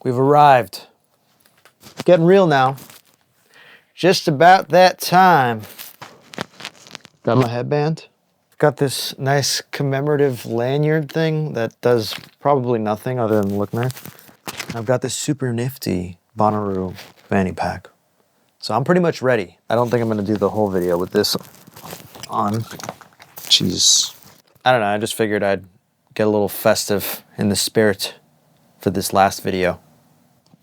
We've arrived. Getting real now. Just about that time. Got my headband. Got this nice commemorative lanyard thing that does probably nothing other than look nice. I've got this super nifty Bonnaroo fanny pack. So I'm pretty much ready. I don't think I'm gonna do the whole video with this on. Jeez. I don't know, I just figured I'd get a little festive in the spirit for this last video.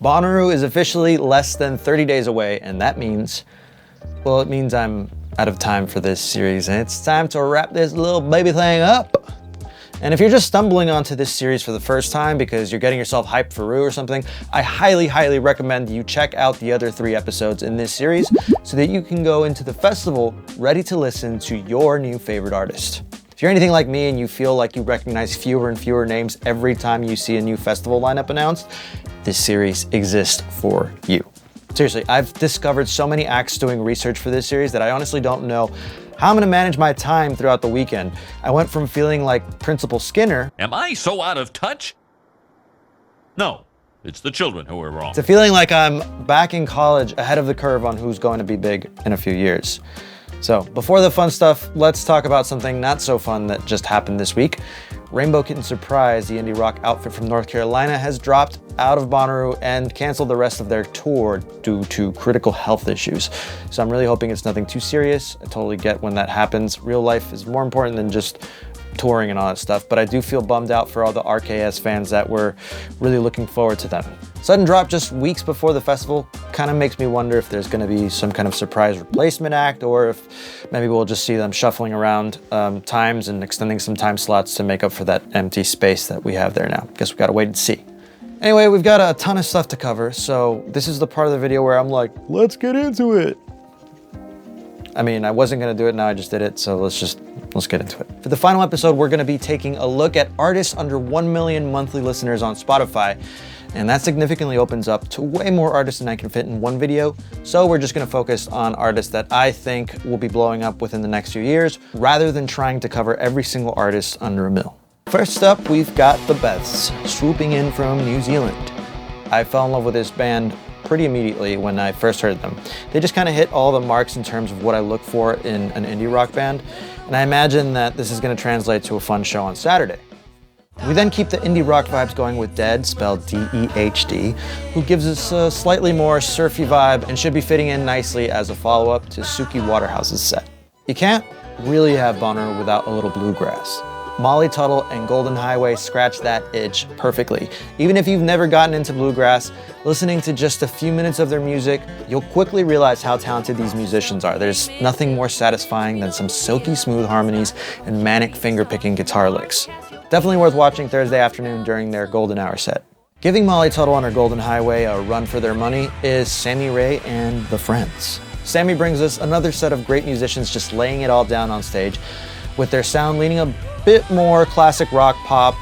Bonnaroo is officially less than 30 days away, and that means, well, it means I'm out of time for this series, and it's time to wrap this little baby thing up. And if you're just stumbling onto this series for the first time because you're getting yourself hyped for Roo or something, I highly, highly recommend you check out the other 3 episodes in this series so that you can go into the festival ready to listen to your new favorite artist. If you're anything like me and you feel like you recognize fewer and fewer names every time you see a new festival lineup announced, this series exists for you. Seriously, I've discovered so many acts doing research for this series that I honestly don't know how I'm gonna manage my time throughout the weekend. I went from feeling like Principal Skinner. Am I so out of touch? No, it's the children who are wrong. To feeling like I'm back in college ahead of the curve on who's going to be big in a few years. So before the fun stuff, let's talk about something not so fun that just happened this week. Rainbow Kitten Surprise, the indie rock outfit from North Carolina, has dropped out of Bonnaroo and canceled the rest of their tour due to critical health issues. So I'm really hoping it's nothing too serious. I totally get when that happens. Real life is more important than just touring and all that stuff, but I do feel bummed out for all the RKS fans that were really looking forward to them. Sudden drop just weeks before the festival kind of makes me wonder if there's going to be some kind of surprise replacement act, or if maybe we'll just see them shuffling around times and extending some time slots to make up for that empty space that we have there now. Guess we got to wait and see. Anyway, we've got a ton of stuff to cover, so this is the part of the video where I'm like, let's get into it. I mean, I wasn't gonna do it, now I just did it, so let's get into it. For the final episode, we're gonna be taking a look at artists under 1 million monthly listeners on Spotify, and that significantly opens up to way more artists than I can fit in one video, so we're just gonna focus on artists that I think will be blowing up within the next few years, rather than trying to cover every single artist under a mil. First up, we've got the Beths, swooping in from New Zealand. I fell in love with this band pretty immediately when I first heard them. They just kind of hit all the marks in terms of what I look for in an indie rock band, and I imagine that this is going to translate to a fun show on Saturday. We then keep the indie rock vibes going with Dehd, spelled D-E-H-D, who gives us a slightly more surfy vibe and should be fitting in nicely as a follow-up to Suki Waterhouse's set. You can't really have Bonnaroo without a little bluegrass. Molly Tuttle and Golden Highway scratch that itch perfectly. Even if you've never gotten into bluegrass, listening to just a few minutes of their music, you'll quickly realize how talented these musicians are. There's nothing more satisfying than some silky smooth harmonies and manic finger-picking guitar licks. Definitely worth watching Thursday afternoon during their golden hour set. Giving Molly Tuttle on her Golden Highway a run for their money is Sammy Ray and The Friends. Sammy brings us another set of great musicians just laying it all down on stage, with their sound leaning a bit more classic rock, pop,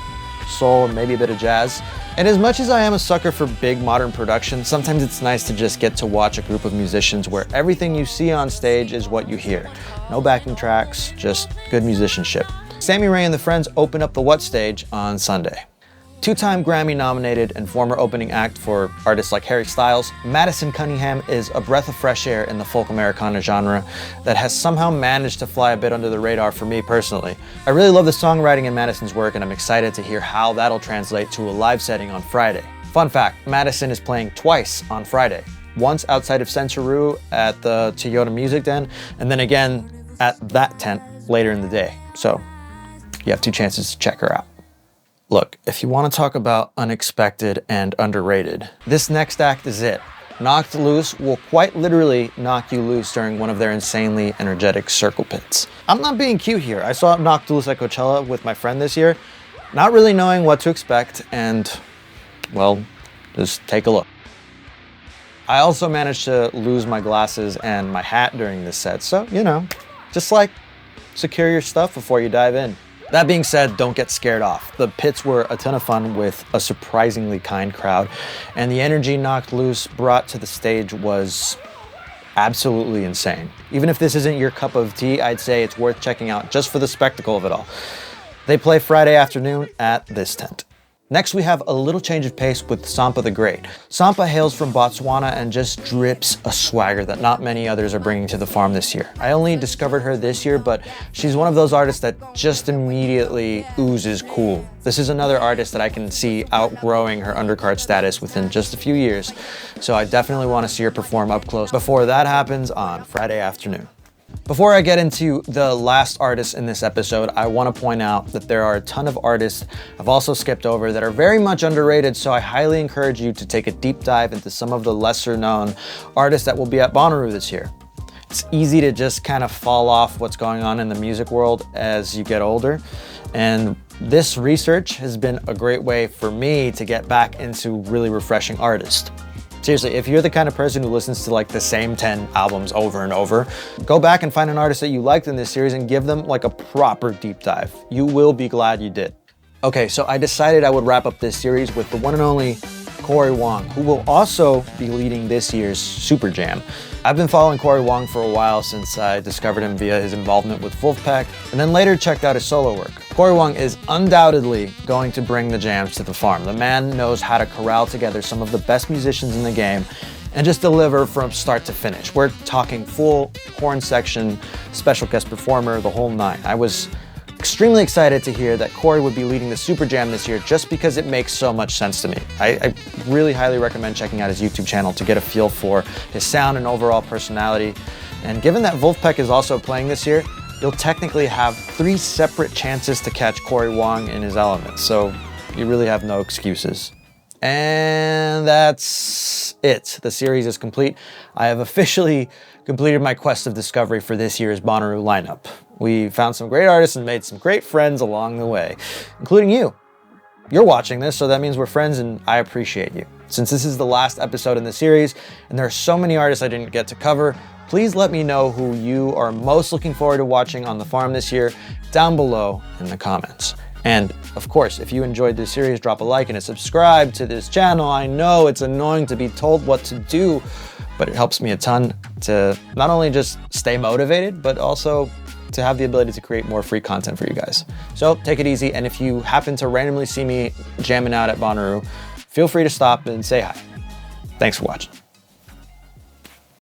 soul, and maybe a bit of jazz. And as much as I am a sucker for big modern production, sometimes it's nice to just get to watch a group of musicians where everything you see on stage is what you hear. No backing tracks, just good musicianship. Sammy Ray and the Friends open up the What stage on Sunday. Two-time Grammy-nominated and former opening act for artists like Harry Styles, Madison Cunningham is a breath of fresh air in the folk Americana genre that has somehow managed to fly a bit under the radar for me personally. I really love the songwriting in Madison's work, and I'm excited to hear how that'll translate to a live setting on Friday. Fun fact, Madison is playing twice on Friday. Once outside of Centeroo at the Toyota Music Den, and then again at that tent later in the day. So you have 2 chances to check her out. Look, if you want to talk about unexpected and underrated, this next act is it. Knocked Loose will quite literally knock you loose during one of their insanely energetic circle pits. I'm not being cute here. I saw Knocked Loose at Coachella with my friend this year, not really knowing what to expect, and, well, just take a look. I also managed to lose my glasses and my hat during this set, so, you know, just like, secure your stuff before you dive in. That being said, don't get scared off. The pits were a ton of fun with a surprisingly kind crowd, and the energy Knocked Loose brought to the stage was absolutely insane. Even if this isn't your cup of tea, I'd say it's worth checking out just for the spectacle of it all. They play Friday afternoon at this tent. Next, we have a little change of pace with Sampa the Great. Sampa hails from Botswana and just drips a swagger that not many others are bringing to the farm this year. I only discovered her this year, but she's one of those artists that just immediately oozes cool. This is another artist that I can see outgrowing her undercard status within just a few years, so I definitely want to see her perform up close before that happens on Friday afternoon. Before I get into the last artist in this episode, I want to point out that there are a ton of artists I've also skipped over that are very much underrated, so I highly encourage you to take a deep dive into some of the lesser known artists that will be at Bonnaroo this year. It's easy to just kind of fall off what's going on in the music world as you get older, and this research has been a great way for me to get back into really refreshing artists. Seriously, if you're the kind of person who listens to like the same 10 albums over and over, go back and find an artist that you liked in this series and give them like a proper deep dive. You will be glad you did. Okay, so I decided I would wrap up this series with the one and only Cory Wong, who will also be leading this year's Super Jam. I've been following Cory Wong for a while since I discovered him via his involvement with Wolfpack, and then later checked out his solo work. Cory Wong is undoubtedly going to bring the jams to the farm. The man knows how to corral together some of the best musicians in the game and just deliver from start to finish. We're talking full horn section, special guest performer, the whole nine. I was extremely excited to hear that Cory would be leading the Super Jam this year just because it makes so much sense to me. I really highly recommend checking out his YouTube channel to get a feel for his sound and overall personality. And given that Wolfpack is also playing this year, you'll technically have 3 separate chances to catch Cory Wong in his element, so you really have no excuses. And that's it. The series is complete. I have officially completed my quest of discovery for this year's Bonnaroo lineup. We found some great artists and made some great friends along the way, including you. You're watching this, so that means we're friends and I appreciate you. Since this is the last episode in the series, and there are so many artists I didn't get to cover, please let me know who you are most looking forward to watching on the farm this year down below in the comments. And of course, if you enjoyed this series, drop a like and a subscribe to this channel. I know it's annoying to be told what to do, but it helps me a ton to not only just stay motivated, but also to have the ability to create more free content for you guys. So take it easy, and if you happen to randomly see me jamming out at Bonnaroo, feel free to stop and say hi. Thanks for watching.